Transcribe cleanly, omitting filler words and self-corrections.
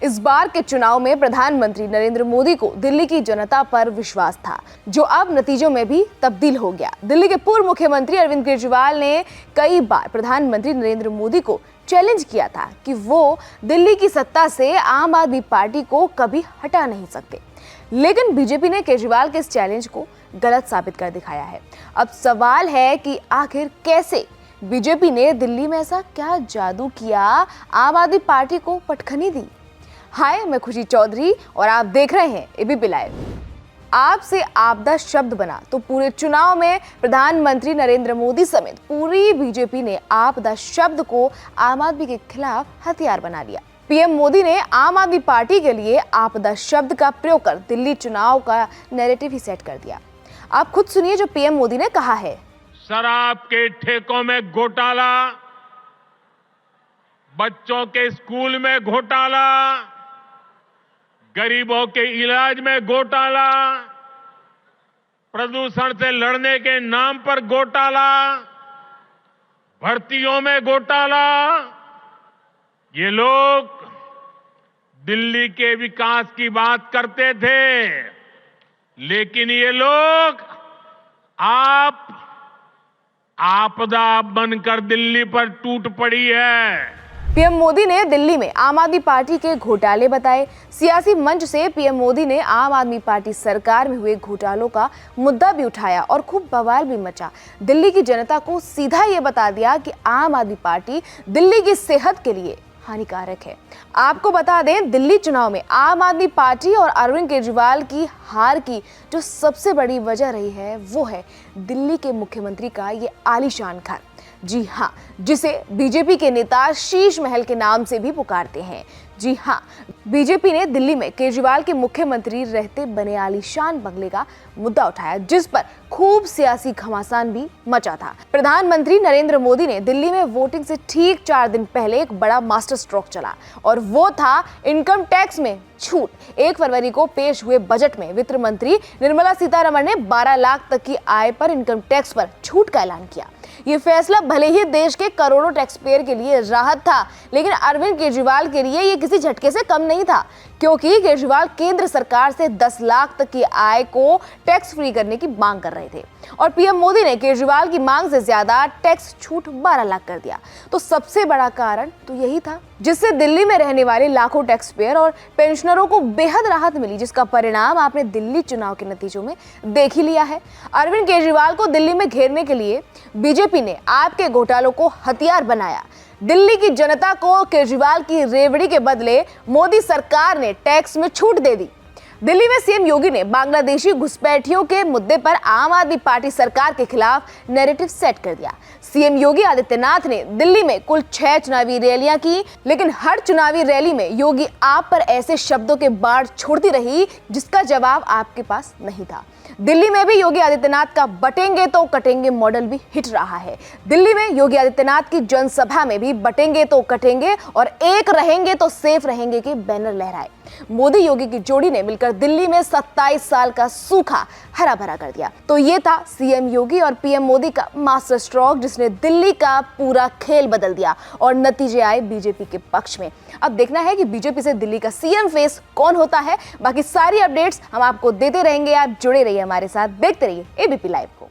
इस बार के चुनाव में प्रधानमंत्री नरेंद्र मोदी को दिल्ली की जनता पर विश्वास था, जो अब नतीजों में भी तब्दील हो गया। दिल्ली के पूर्व मुख्यमंत्री अरविंद केजरीवाल ने कई बार प्रधानमंत्री नरेंद्र मोदी को चैलेंज किया था कि वो दिल्ली की सत्ता से आम आदमी पार्टी को कभी हटा नहीं सकते, लेकिन बीजेपी ने केजरीवाल के इस चैलेंज को गलत साबित कर दिखाया है। अब सवाल है कि आखिर कैसे बीजेपी ने दिल्ली में ऐसा क्या जादू किया, आम आदमी पार्टी को पटखनी दी। हाय, मैं खुशी चौधरी और आप देख रहे हैं एबीपी लाइव। आपसे आपदा शब्द बना तो पूरे चुनाव में प्रधानमंत्री नरेंद्र मोदी समेत पूरी बीजेपी ने आपदा शब्द को आम आदमी के खिलाफ हथियार बना लिया। पीएम मोदी ने आम आदमी पार्टी के लिए आपदा शब्द का प्रयोग कर दिल्ली चुनाव का नैरेटिव ही सेट कर दिया। आप खुद सुनिए जो पीएम मोदी ने कहा है। शराब के ठेकों में घोटाला, बच्चों के स्कूल में घोटाला, गरीबों के इलाज में घोटाला, प्रदूषण से लड़ने के नाम पर घोटाला, भर्तियों में घोटाला। ये लोग दिल्ली के विकास की बात करते थे, लेकिन ये लोग आपदा बनकर दिल्ली पर टूट पड़ी है। पीएम मोदी ने दिल्ली में आम आदमी पार्टी के घोटाले बताए। सियासी मंच से पीएम मोदी ने आम आदमी पार्टी सरकार में हुए घोटालों का मुद्दा भी उठाया और खूब बवाल भी मचा। दिल्ली की जनता को सीधा ये बता दिया कि आम आदमी पार्टी दिल्ली की सेहत के लिए हानिकारक है। आपको बता दें, दिल्ली चुनाव में आम आदमी पार्टी और अरविंद केजरीवाल की हार की जो सबसे बड़ी वजह रही है वो है दिल्ली के मुख्यमंत्री का ये आलीशान घर। जी हाँ, जिसे बीजेपी के नेता शीश महल के नाम से भी पुकारते हैं। जी हाँ, बीजेपी ने दिल्ली में केजरीवाल के मुख्यमंत्री रहते बने आलीशान बंगले का मुद्दा उठाया, जिस पर खूब सियासी घमासान भी मचा था। प्रधानमंत्री नरेंद्र मोदी ने दिल्ली में वोटिंग से ठीक 4 दिन पहले एक बड़ा मास्टर स्ट्रोक चला और वो था इनकम टैक्स में छूट। 1 फरवरी को पेश हुए बजट में वित्त मंत्री निर्मला सीतारमण ने 12 लाख तक की आय पर इनकम टैक्स पर छूट का ऐलान किया। ये फैसला भले ही देश के करोड़ों टैक्स पेयर के लिए राहत था, लेकिन अरविंद केजरीवाल के लिए ये किसी झटके से कम नहीं था, क्योंकि केजरीवाल केंद्र सरकार से 10 लाख तक की आय को टैक्स फ्री करने की मांग कर रहे थे और पीएम मोदी ने केजरीवाल की मांग से ज्यादा टैक्स छूट 12 लाख कर दिया। तो सबसे बड़ा कारण तो यही था, जिससे दिल्ली में रहने वाले लाखों टैक्स पेयर और पेंशनरों को बेहद राहत मिली, जिसका परिणाम आपने दिल्ली चुनाव के नतीजों में देख ही लिया है। अरविंद केजरीवाल को दिल्ली में घेरने के लिए बीजेपी ने आपके घोटालों को हथियार बनाया। दिल्ली की जनता को केजरीवाल की रेवड़ी के बदले मोदी सरकार ने टैक्स में छूट दे दी। दिल्ली में सीएम योगी ने बांग्लादेशी घुसपैठियों के मुद्दे पर आम आदमी पार्टी सरकार के खिलाफ नैरेटिव सेट कर दिया। सीएम योगी आदित्यनाथ ने दिल्ली में कुल 6 चुनावी रैलियां की, लेकिन हर चुनावी रैली में योगी आप पर ऐसे शब्दों के बाढ़ छोड़ती रही जिसका जवाब आपके पास नहीं था। दिल्ली में भी योगी आदित्यनाथ का बटेंगे तो कटेंगे मॉडल भी हिट रहा है। दिल्ली में योगी आदित्यनाथ की जनसभा में भी बटेंगे तो कटेंगे और एक रहेंगे तो सेफ रहेंगे के बैनर लहराए। मोदी योगी की जोड़ी ने मिलकर दिल्ली में 27 साल का सूखा हरा भरा कर दिया। तो ये था सीएम योगी और पीएम मोदी का मास्टर स्ट्रोक, जिसने दिल्ली का पूरा खेल बदल दिया और नतीजे आए बीजेपी के पक्ष में। अब देखना है कि बीजेपी से दिल्ली का सीएम फेस कौन होता है। बाकी सारी अपडेट्स हम आपको देते रहेंगे। आप जुड़े रहिए हमारे साथ, देखते रहिए एबीपी लाइव को।